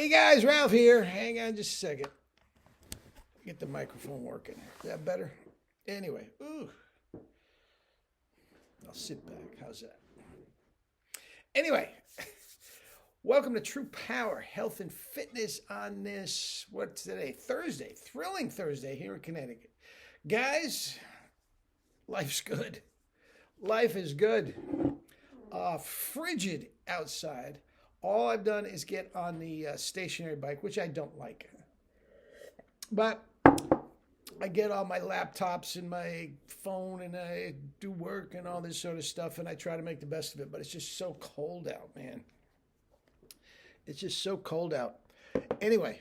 Hey guys, Ralph here. Hang on just a second. Get the microphone working. Is that better? Anyway, I'll sit back. How's that? Anyway, welcome to True Power Health and Fitness on this, what's today? Thursday. Thrilling Thursday here in Connecticut. Guys, life's good. Life is good. Frigid outside. All I've done is get on the stationary bike, which I don't like. But I get all my laptops and my phone and I do work and all this sort of stuff and I try to make the best of it. But it's just so cold out, man. It's just so cold out. Anyway,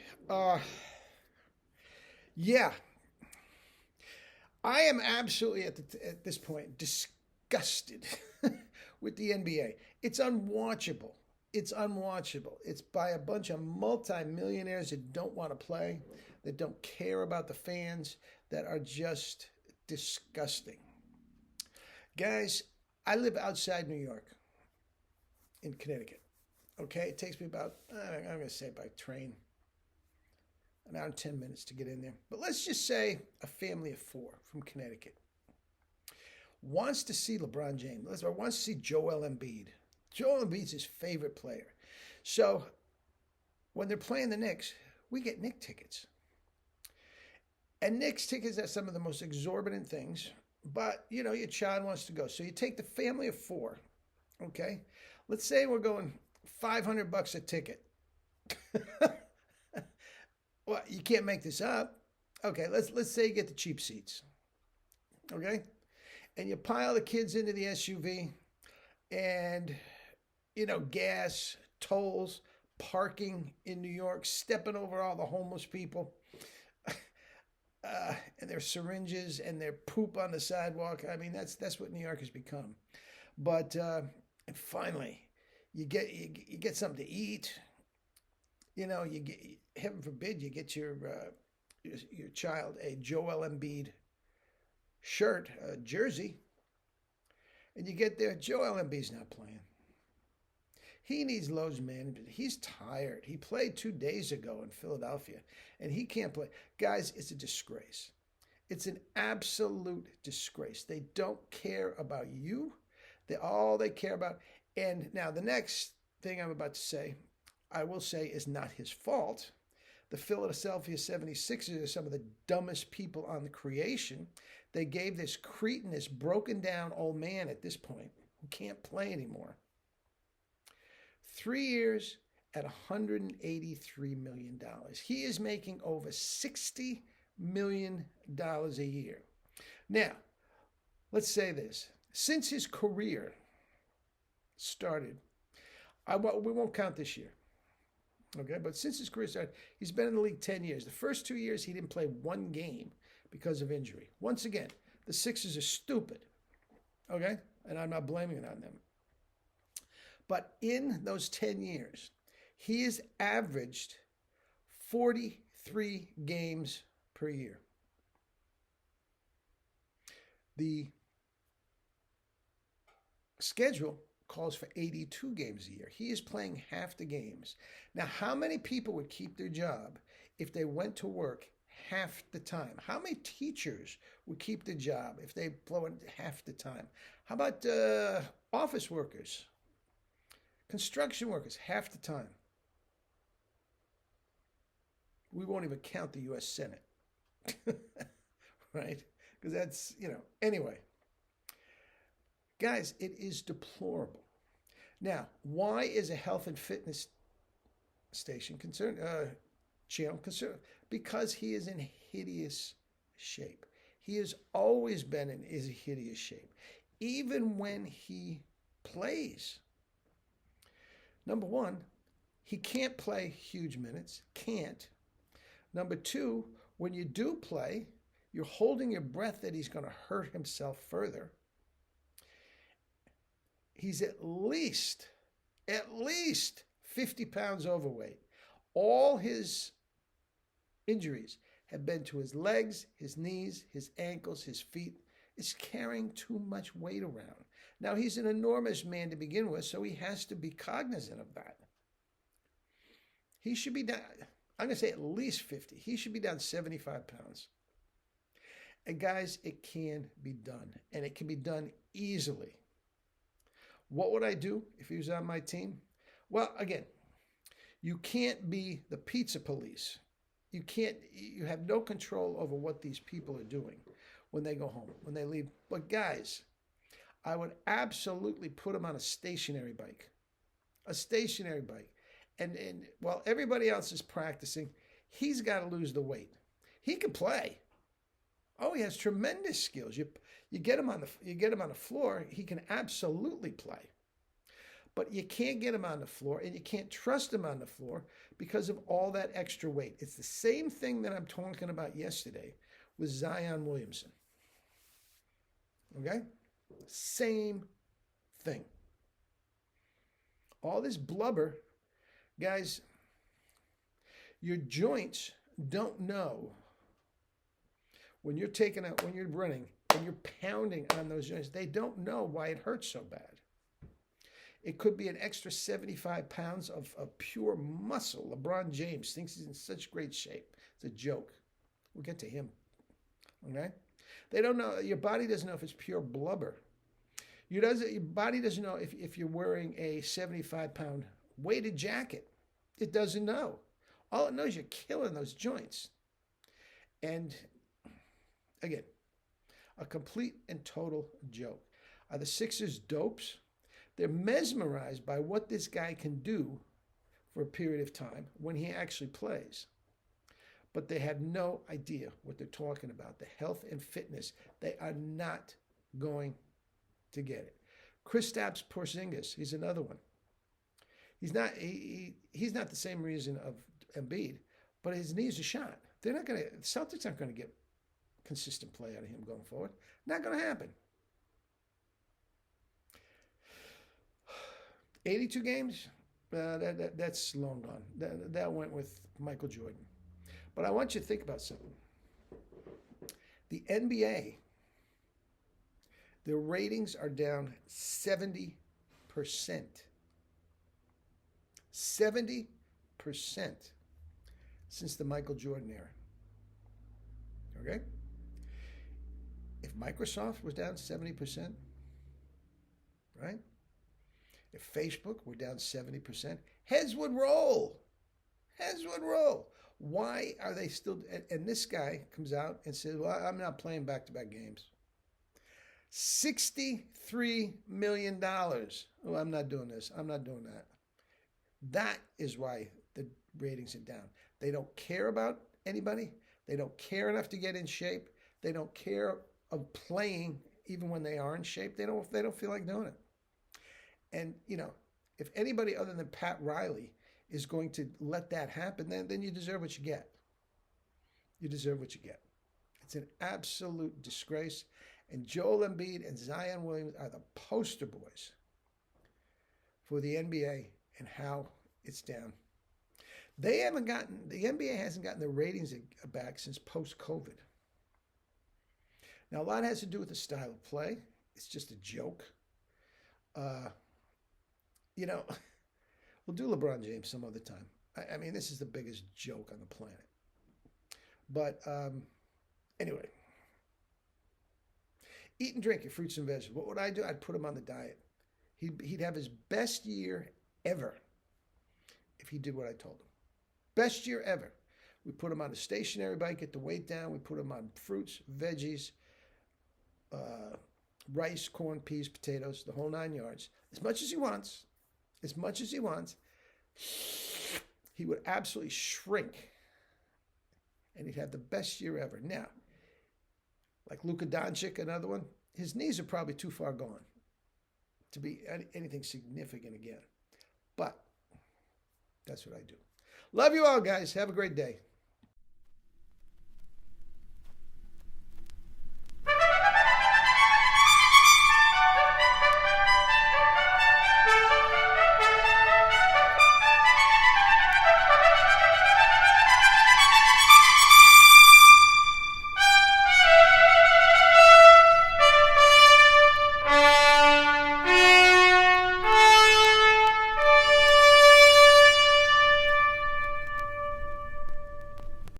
yeah. I am absolutely at this point disgusted with the NBA. It's unwatchable. It's unwatchable. It's by a bunch of multimillionaires that don't want to play, that don't care about the fans, that are just disgusting. Guys, I live outside New York in Connecticut. Okay, it takes me about, I'm going to say by train, an hour and 10 minutes to get in there. But let's just say a family of four from Connecticut wants to see LeBron James, or wants to see Joel Embiid. Joel Embiid's his favorite player. So when they're playing the Knicks, we get Knicks tickets. And Knicks tickets are some of the most exorbitant things. But, you know, your child wants to go. So you take the family of four, okay? Let's say we're going $500 a ticket. Well, you can't make this up. Okay, let's say you get the cheap seats, okay? And you pile the kids into the SUV and, you know, gas, tolls, parking in New York, stepping over all the homeless people, and their syringes and their poop on the sidewalk. I mean, that's what New York has become. But and finally, you get something to eat. You know, you get, heaven forbid, you get your child a Joel Embiid shirt, jersey, and you get there. Joel Embiid's not playing. He needs loads management. He's tired. He played 2 days ago in Philadelphia, and he can't play. Guys, it's a disgrace. It's an absolute disgrace. They don't care about you. All they care about. And now the next thing I'm about to say, I will say is not his fault. The Philadelphia 76ers are some of the dumbest people on the creation. They gave this cretin, this broken down old man at this point, who can't play anymore, 3 years at $183 million. He is making over $60 million a year. Now, let's say this. Since his career started, we won't count this year, okay? But since his career started, he's been in the league 10 years. The first 2 years, he didn't play one game because of injury. Once again, the Sixers are stupid, okay? And I'm not blaming it on them. But in those 10 years, he has averaged 43 games per year. The schedule calls for 82 games a year. He is playing half the games. Now, how many people would keep their job if they went to work half the time? How many teachers would keep their job if they blow it half the time? How about office workers? Construction workers, half the time. We won't even count the U.S. Senate, right? Because that's, you know, anyway. Guys, it is deplorable. Now, why is a health and fitness channel concerned? Because he is in hideous shape. He has always been in hideous shape, even when he plays. Number one, he can't play huge minutes, can't. Number two, when you do play, you're holding your breath that he's going to hurt himself further. He's at least 50 pounds overweight. All his injuries have been to his legs, his knees, his ankles, his feet. It's carrying too much weight around. Now, he's an enormous man to begin with, so he has to be cognizant of that. He should be down, I'm going to say at least 50. He should be down 75 pounds. And guys, it can be done. And it can be done easily. What would I do if he was on my team? Well, again, you can't be the pizza police. You have no control over what these people are doing when they go home, when they leave. But guys, I would absolutely put him on a stationary bike. A stationary bike. And while everybody else is practicing, he's got to lose the weight. He can play. Oh, he has tremendous skills. You get him on the floor, he can absolutely play. But you can't get him on the floor, and you can't trust him on the floor because of all that extra weight. It's the same thing that I'm talking about yesterday with Zion Williamson. Okay? Same thing. All this blubber, guys, your joints don't know when you're running and you're pounding on those joints, they don't know why it hurts so bad. It could be an extra 75 pounds of pure muscle. LeBron James thinks he's in such great shape. It's a joke. We'll get to him. Okay? They don't know. Your body doesn't know if it's pure blubber. Your body doesn't know if you're wearing a 75-pound weighted jacket. It doesn't know. All it knows, you're killing those joints. And again, a complete and total joke. Are the Sixers dopes? They're mesmerized by what this guy can do for a period of time when he actually plays. But they have no idea what they're talking about. The health and fitness, they are not going to get it. Kristaps Porzingis, he's another one. He's not the same reason of Embiid, but his knees are shot. The Celtics aren't going to get consistent play out of him going forward. Not going to happen. 82 games, that's long gone. That went with Michael Jordan. But I want you to think about something. The NBA, their ratings are down 70%. 70% since the Michael Jordan era. Okay? If Microsoft was down 70%, right? If Facebook were down 70%, heads would roll. Heads would roll. Why are they still... And this guy comes out and says, well, I'm not playing back-to-back games. $63 million. Oh, I'm not doing this. I'm not doing that. That is why the ratings are down. They don't care about anybody. They don't care enough to get in shape. They don't care of playing even when they are in shape. They don't feel like doing it. And, if anybody other than Pat Riley is going to let that happen, then you deserve what you get. You deserve what you get. It's an absolute disgrace. And Joel Embiid and Zion Williams are the poster boys for the NBA and how it's down. The NBA hasn't gotten the ratings back since post-COVID. Now, a lot has to do with the style of play. It's just a joke. We'll do LeBron James some other time. I mean, this is the biggest joke on the planet. But anyway, eat and drink your fruits and vegetables. What would I do? I'd put him on the diet. He'd have his best year ever if he did what I told him. Best year ever. We put him on a stationary bike, get the weight down. We put him on fruits, veggies, rice, corn, peas, potatoes, the whole 9 yards. As much as he wants, he would absolutely shrink. And he'd have the best year ever. Now, like Luka Doncic, another one, his knees are probably too far gone to be anything significant again. But that's what I do. Love you all, guys. Have a great day.